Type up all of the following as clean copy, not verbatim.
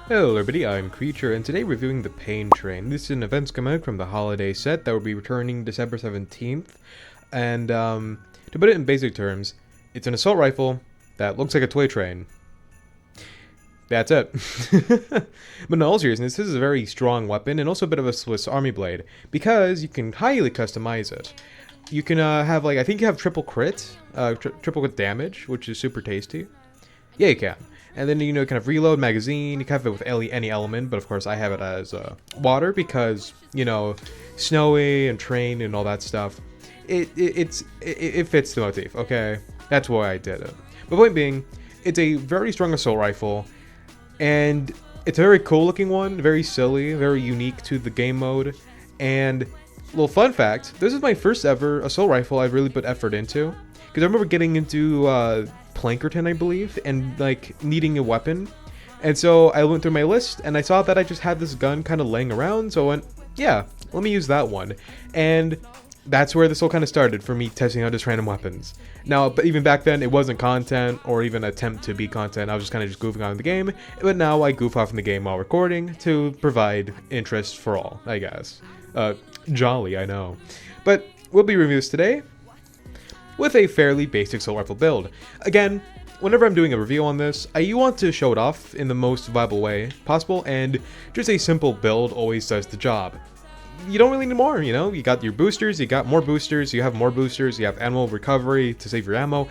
Hello everybody, I'm Creature, and today reviewing the Pain Train. This is an events command from the holiday set that will be returning December 17th. And to put it in basic terms, it's an assault rifle that looks like a toy train. That's it. But in all seriousness, this is a very strong weapon and also a bit of a Swiss Army blade, because you can highly customize it. You can have, like, I think you have triple crit, triple crit damage, which is super tasty. Yeah, you can. And then, you know, kind of reload magazine. You can have it with any element, but of course I have it as water because, you know, snowy and train and all that stuff. It fits the motif, okay? That's why I did it. But point being, it's a very strong assault rifle, and it's a very cool looking one, very silly, very unique to the game mode. And, little fun fact, this is my first ever assault rifle I've really put effort into. Because I remember getting into Plankerton, I believe, and like needing a weapon. And so I went through my list and I saw that I just had this gun kind of laying around. So I went, yeah, let me use that one. And that's where this all kind of started for me, testing out just random weapons. Now, but even back then, it wasn't content or even attempt to be content. I was just kind of just goofing on in the game. But now I goof off in the game while recording to provide interest for all, I guess. Jolly, I know. But we'll be reviewing this today with a fairly basic assault rifle build. Again, whenever I'm doing a review on this, I want to show it off in the most viable way possible, and just a simple build always does the job. You don't really need more, you know? You got your boosters, you got more boosters, you have more boosters, you have ammo recovery to save your ammo.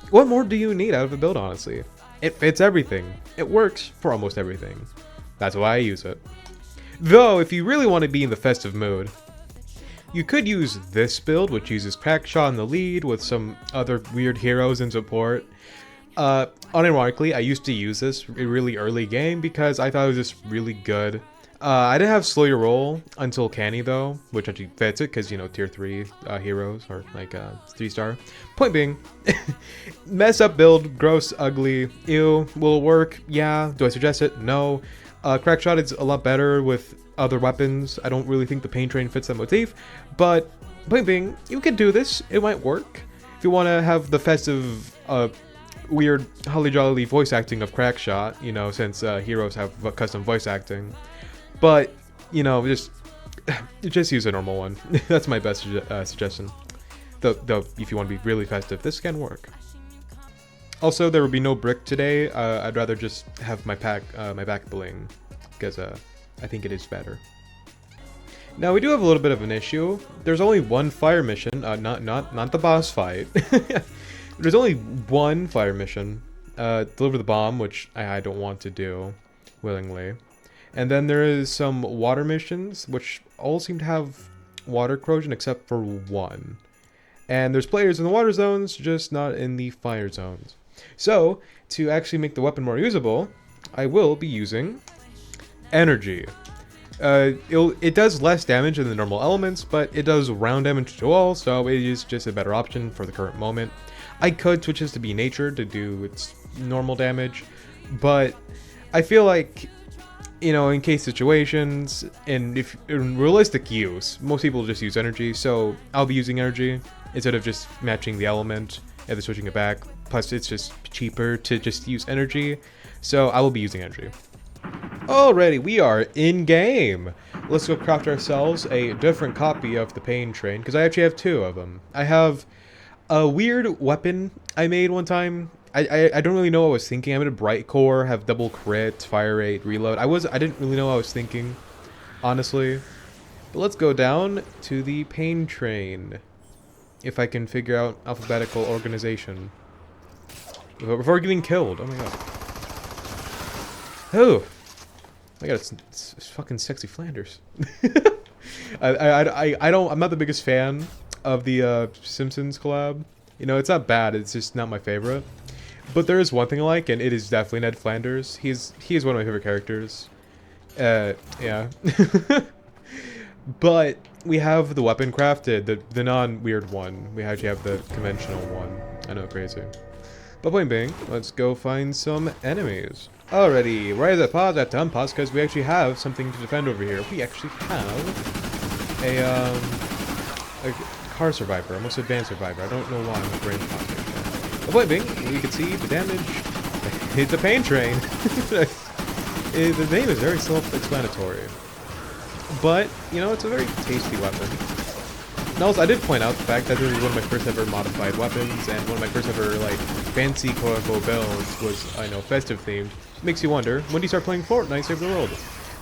What more do you need out of a build, honestly? It fits everything. It works for almost everything. That's why I use it. Though, if you really want to be in the festive mood, you could use this build, which uses Crackshot in the lead with some other weird heroes in support. Unironically, I used to use this really early game because I thought it was just really good. I didn't have Slow Your Roll until Canny though, which actually fits it because, you know, tier 3 heroes are like 3-star. Point being, mess up build, gross, ugly, ew, will it work? Yeah. Do I suggest it? No. Crackshot is a lot better with other weapons. I don't really think the Pain Train fits that motif, but point being, you could do this. It might work. If you want to have the festive, weird, holly jolly voice acting of Crackshot, you know, since heroes have custom voice acting. But, you know, just use a normal one. That's my best suggestion. Though, if you want to be really festive, this can work. Also, there will be no brick today. I'd rather just have my back bling, because I think it is better. Now we do have a little bit of an issue. There's only one fire mission, not the boss fight. There's only one fire mission. Deliver the bomb, which I don't want to do willingly. And then there is some water missions, which all seem to have water corrosion except for one. And there's players in the water zones, just not in the fire zones. So, to actually make the weapon more usable, I will be using energy. It does less damage than the normal elements, but it does round damage to all, so it is just a better option for the current moment. I could switch this to be nature to do its normal damage, but I feel like, you know, in case situations, and if in realistic use, most people just use energy, so I'll be using energy instead of just matching the element and then switching it back. Plus, it's just cheaper to just use energy, so I will be using energy. Alrighty, we are in game. Let's go craft ourselves a different copy of the Pain Train, because I actually have two of them. I have a weird weapon I made one time. I don't really know what I was thinking. I made a bright core, have double crit, fire rate, reload. I didn't really know what I was thinking, honestly. But let's go down to the Pain Train, if I can figure out alphabetical organization before getting killed. Oh my god. Oh my god, it's fucking sexy Flanders. I'm not the biggest fan of the Simpsons collab. You know, it's not bad, it's just not my favorite. But there is one thing I like, and it is definitely Ned Flanders. He is one of my favorite characters. Yeah. But we have the weapon crafted, the non-weird one. We actually have the conventional one. I know, crazy. But point being, let's go find some enemies. Alrighty, right as I pause, I have to unpause because we actually have something to defend over here. We actually have a car survivor, a most advanced survivor. I don't know why I'm a brain popping. The point being, we can see the damage. It's a Pain Train. The name is very self-explanatory. But, you know, it's a very tasty weapon. And also, I did point out the fact that this was one of my first ever modified weapons, and one of my first ever, like, fancy quote-unquote builds was, I know, festive themed. Makes you wonder, when do you start playing Fortnite Save the World?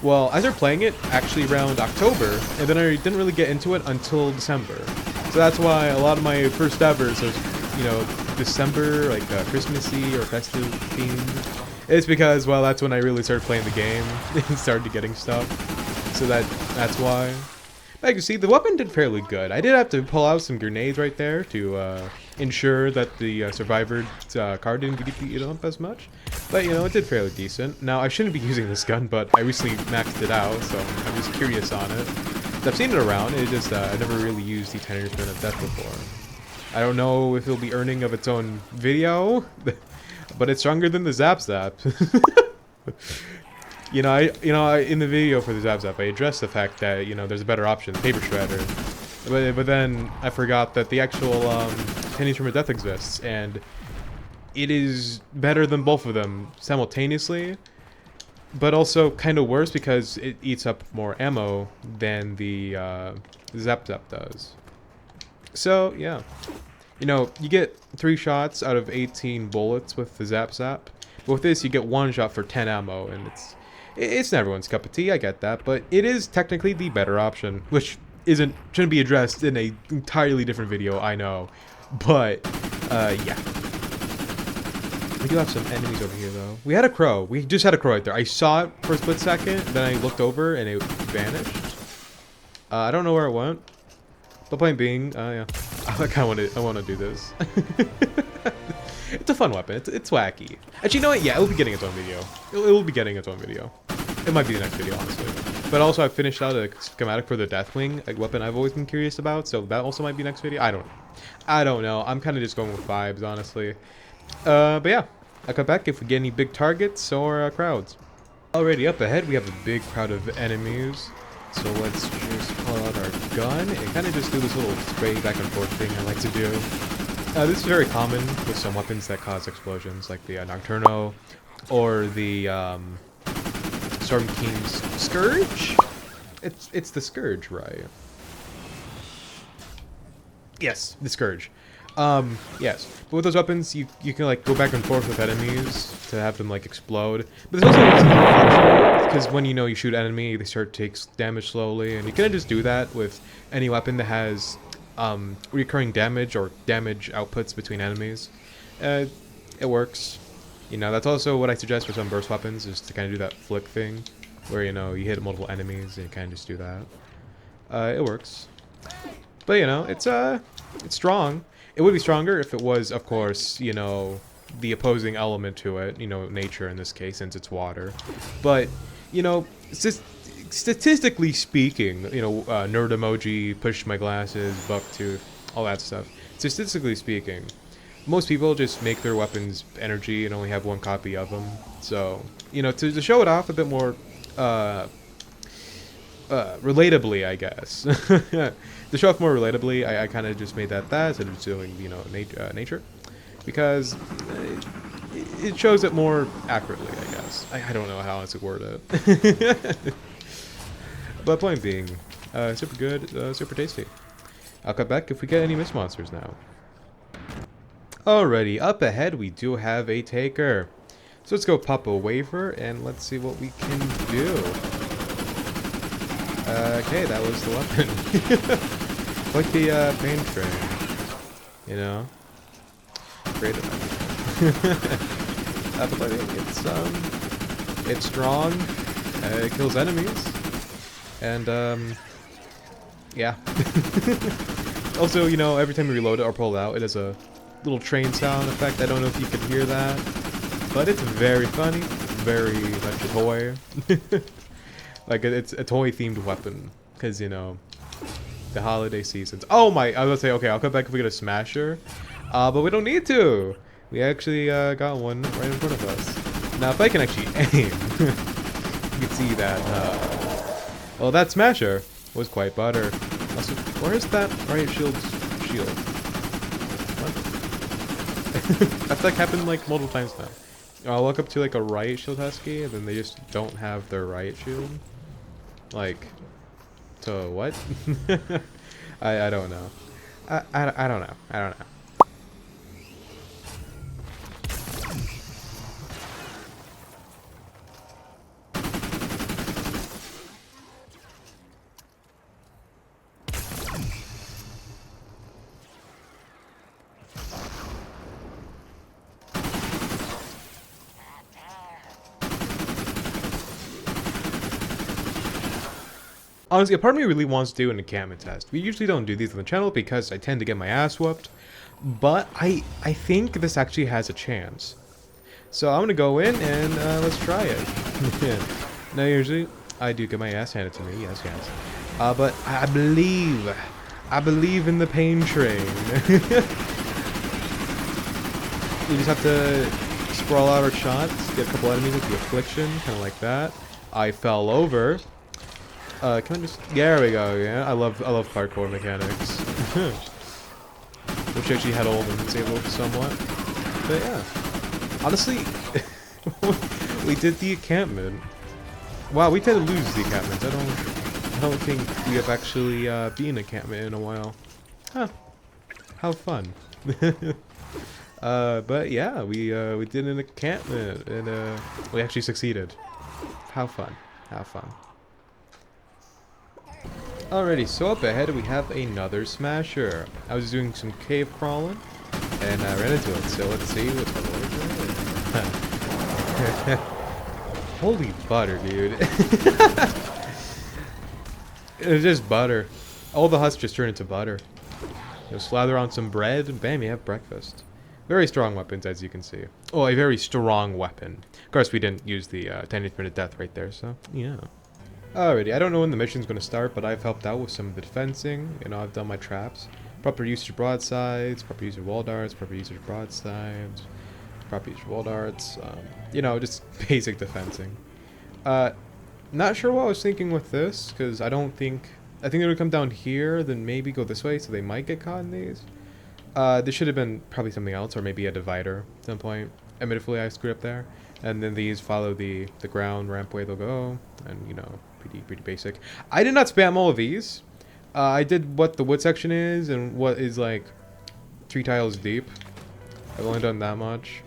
Well, I started playing it actually around October, and then I didn't really get into it until December. So that's why a lot of my first ever, so, you know, December, like, Christmassy or festive themed. It's because, well, that's when I really started playing the game and started getting stuff. So that's why. But you can see, the weapon did fairly good. I did have to pull out some grenades right there to ensure that the survivor card didn't get eaten up as much. But, you know, it did fairly decent. Now, I shouldn't be using this gun, but I recently maxed it out, so I'm just curious on it. I've seen it around, it just, I never really used the 10 years of death before. I don't know if it'll be earning of its own video, but it's stronger than the Zap Zapp. You know, in the video for the Zap Zapp, I addressed the fact that, you know, there's a better option, the paper shredder. But then I forgot that the actual 10 years from death exists, and it is better than both of them simultaneously, but also kind of worse because it eats up more ammo than the Zap Zapp does. So, yeah. You know, you get 3 shots out of 18 bullets with the Zap Zapp. But with this, you get 1 shot for 10 ammo, and it's not everyone's cup of tea, I get that, but it is technically the better option, which shouldn't be addressed in a entirely different video, I know. But, yeah. We do have some enemies over here, though. We had a crow. We just had a crow right there. I saw it for a split second, then I looked over, and it vanished. I don't know where it went. The point being, yeah. I want to do this. It's a fun weapon. It's wacky. Actually, you know what? Yeah, it'll be getting its own video. It'll be getting its own video. It might be the next video, honestly. But also, I finished out a schematic for the Deathwing, a weapon I've always been curious about. So that also might be next video. I don't know. I'm kind of just going with vibes, honestly. But yeah, I'll come back if we get any big targets or crowds. Already up ahead, we have a big crowd of enemies. So let's just pull out our gun and kind of just do this little spray back and forth thing I like to do. This is very common with some weapons that cause explosions, like the Nocturno or the Storm King's Scourge. It's the Scourge, right? Yes, the Scourge. Yes. But with those weapons, you can like go back and forth with enemies to have them like explode. But there's also because when you shoot an enemy, they start to take damage slowly, and you can just do that with any weapon that has recurring damage or damage outputs between enemies. It works. You know, that's also what I suggest for some burst weapons, is to kind of do that flick thing, where you hit multiple enemies and you kind of just do that. It works. But it's strong. It would be stronger if it was, of course, the opposing element to it, nature in this case, since it's water. But, statistically speaking, nerd emoji, push my glasses, bucktooth, all that stuff. Statistically speaking, most people just make their weapons energy and only have 1 copy of them. So, to show it off a bit more, relatably, I guess. To show off more relatably, I kind of just made that instead of just doing, nature. Because it shows it more accurately, I guess. I don't know how else to word it. But point being, super good, super tasty. I'll cut back if we get any mist monsters now. Alrighty, up ahead we do have a taker. So let's go pop a waver and let's see what we can do. Okay, that was the weapon. Like the pain train, Great. But it's strong. It kills enemies, and yeah. Also, every time you reload it or pull it out, it has a little train sound effect. I don't know if you can hear that, but it's very funny. Very much a toy. Like it's a toy-themed weapon, because the holiday seasons. Oh my! I was gonna say, okay, I'll come back if we get a smasher, but we don't need to. We actually got one right in front of us. Now, if I can actually aim, you can see that. Well, that smasher was quite butter. Also, where's that right shield? What? That's like happened like multiple times now. I'll walk up to like a riot shield husky, and then they just don't have their riot shield. Like, so what? I don't know. I don't know. I don't know. Honestly, a part of me really wants to do an encampment test. We usually don't do these on the channel because I tend to get my ass whooped. But I think this actually has a chance. So I'm gonna go in and let's try it. Now usually I do get my ass handed to me, yes. But I believe in the pain train. You just have to sprawl out our shots, get a couple enemies with the affliction, kind of like that. I fell over. Can I just... There we go, yeah. I love parkour mechanics. Which actually had old and disabled somewhat. But yeah. Honestly, we did the encampment. Wow, we tend to lose the encampments. I don't think we have actually been in encampment in a while. Huh. How fun. But yeah, we did an encampment and we actually succeeded. How fun. How fun. Alrighty, so up ahead we have another smasher. I was doing some cave crawling, and I ran into it, so let's see what's going on. Holy butter, dude. It's just butter. All the husks just turn into butter. You slather on some bread, and bam, you have breakfast. Very strong weapons, as you can see. Oh, a very strong weapon. Of course, we didn't use the 10th minute death right there, so yeah. Alrighty, I don't know when the mission's going to start, but I've helped out with some of the fencing. You know, I've done my traps. Proper use of broadsides, proper use of wall darts, proper use of broadsides, proper use of wall darts. You know, just basic defensing. Not sure what I was thinking with this, because I think they would come down here, then maybe go this way, so they might get caught in these. This should have been probably something else, or maybe a divider at some point. Admittedly, I screwed up there. And then these follow the ground ramp way they'll go, and you know, pretty basic. I did not spam all of these. I did what the wood section is and what is like 3 tiles deep. I've only done that much.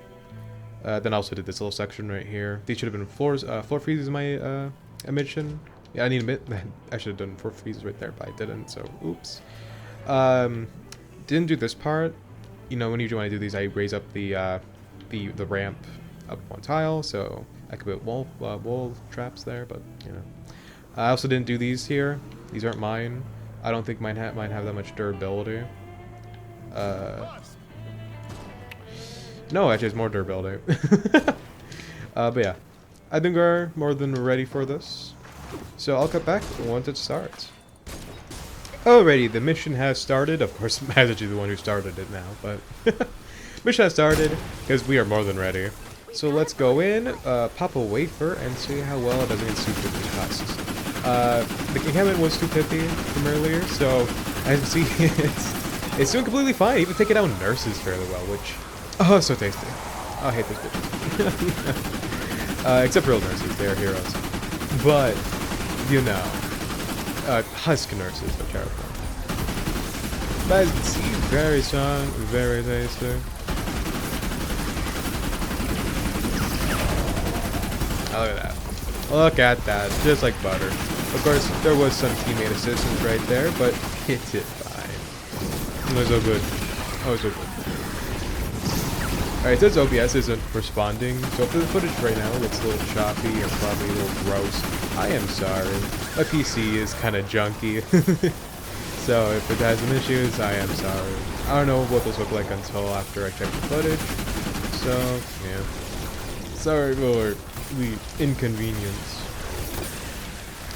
Then I also did this little section right here. These should have been floor freezes. My omission. Yeah, I need to admit that I should have done floor freezes right there, but I didn't. So oops. Didn't do this part. You know, when you want to do these, I raise up the ramp up 1 tile, so I could put wall traps there, but you know. I also didn't do these here. These aren't mine. I don't think mine have that much durability. No, actually, it's more durability. But yeah, I think we're more than ready for this. So I'll cut back once it starts. Alrighty, the mission has started. Of course, I'm actually the one who started it now, but mission has started because we are more than ready. So let's go in, pop a wafer, and see how well it does against 250 husks. The encampment was 250 from earlier, so as you see, it's doing completely fine. Even taking out nurses fairly well, which... Oh, so tasty. I hate this bitch. Except real nurses, they are heroes. But, you know, husk nurses are terrible. But as you can see, very strong, very tasty. Look at that. Look at that. Just like butter. Of course, there was some teammate assistance right there, but it did fine. It was so good. Oh, so good. Alright, since OBS isn't responding, so if the footage right now looks a little choppy or probably a little gross, I am sorry. My PC is kind of junky. So if it has some issues, I am sorry. I don't know what those look like until after I check the footage. So, yeah. Sorry for the inconvenience.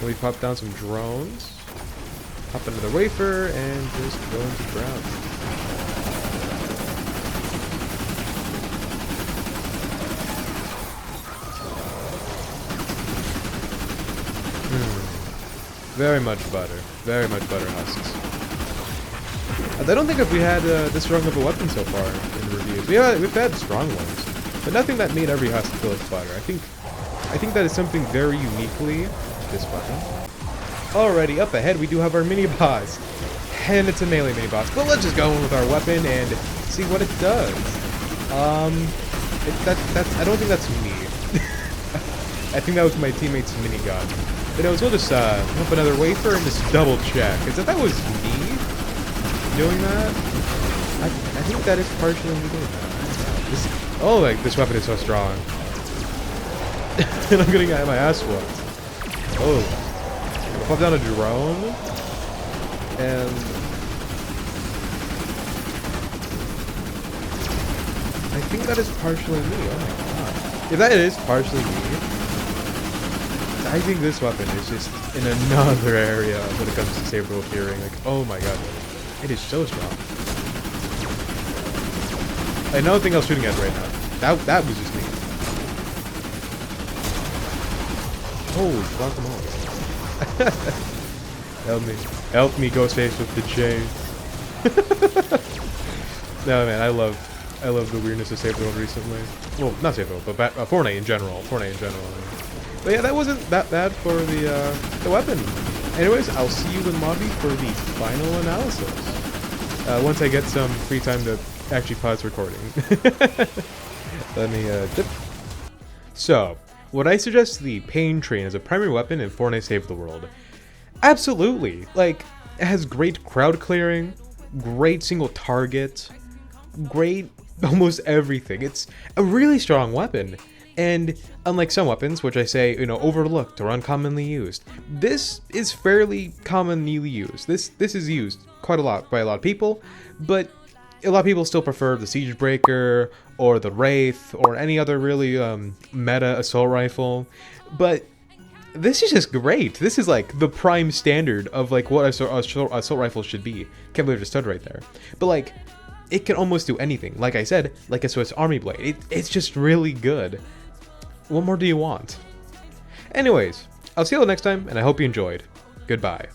We pop down some drones, pop another wafer, and just go into ground. Very much butter husks. I don't think we had this strong of a weapon so far in the reviews. We've had strong ones. but nothing that made every house feel like butter. I think that is something very uniquely this weapon. Alrighty, up ahead we do have our mini boss, and it's a melee mini boss. But let's just go in with our weapon and see what it does. I don't think that's me. I think that was my teammate's minigun. But anyways, we'll just up another wafer and just double check. Because if that was me doing that, I think that is partially me doing that. Oh, like this weapon is so strong. And I'm getting my ass whooped. Oh, I'll pop down a drone, and I think that is partially me. Oh my god! If that is partially me, I think this weapon is just in another area when it comes to saber wolf hearing. Like, oh my god, it is so strong. I know nothing else shooting at right now. That was just me. Oh, block them all. Help me, Ghostface with the chain. No man, I love the weirdness of Saber World recently. Well, not Saber World, but Fortnite in general. But yeah, that wasn't that bad for the weapon. Anyways, I'll see you in lobby for the final analysis. Once I get some free time to actually pause recording. Let me dip. So, would I suggest the Pain Train as a primary weapon in Fortnite Save the World? Absolutely. Like, it has great crowd clearing, great single target, great almost everything. It's a really strong weapon. And unlike some weapons, which I say, overlooked or uncommonly used, this is fairly commonly used. This is used quite a lot by a lot of people, but a lot of people still prefer the Siege Breaker or the Wraith or any other really meta assault rifle. But this is just great. This is like the prime standard of like what assault rifle should be. Can't believe I just stood right there. But like, it can almost do anything. Like I said, like a Swiss Army blade. It's just really good. What more do you want? Anyways, I'll see you all next time, and I hope you enjoyed. Goodbye.